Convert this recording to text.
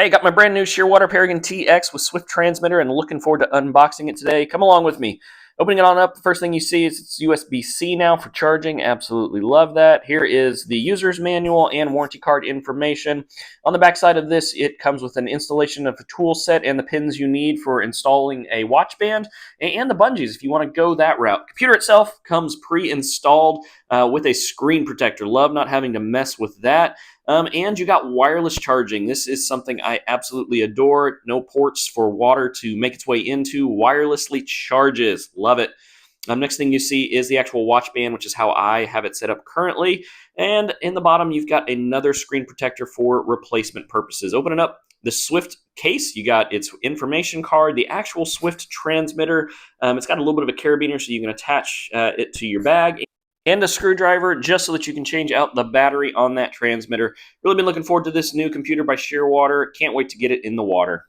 Hey, got my brand new Shearwater Peregrine TX with Swift transmitter and looking forward to unboxing it today. Come along with me. Opening it on up, the first thing you see is it's USB-C now for charging. Absolutely love that. Here is the user's manual and warranty card information. On the back side of this, it comes with an installation of a tool set and the pins you need for installing a watch band and the bungees if you want to go that route. Computer itself comes pre-installed with a screen protector. Love not having to mess with that. And you got wireless charging. This is something I absolutely adore. No ports for water to make its way into. Wirelessly charges. Love it. Next thing you see is the actual watch band, which is how I have it set up currently. And in the bottom, you've got another screen protector for replacement purposes. Opening up the Swift case, you got its information card, the actual Swift transmitter. It's got a little bit of a carabiner so you can attach it to your bag, and a screwdriver just so that you can change out the battery on that transmitter. Really been looking forward to this new computer by Shearwater. Can't wait to get it in the water.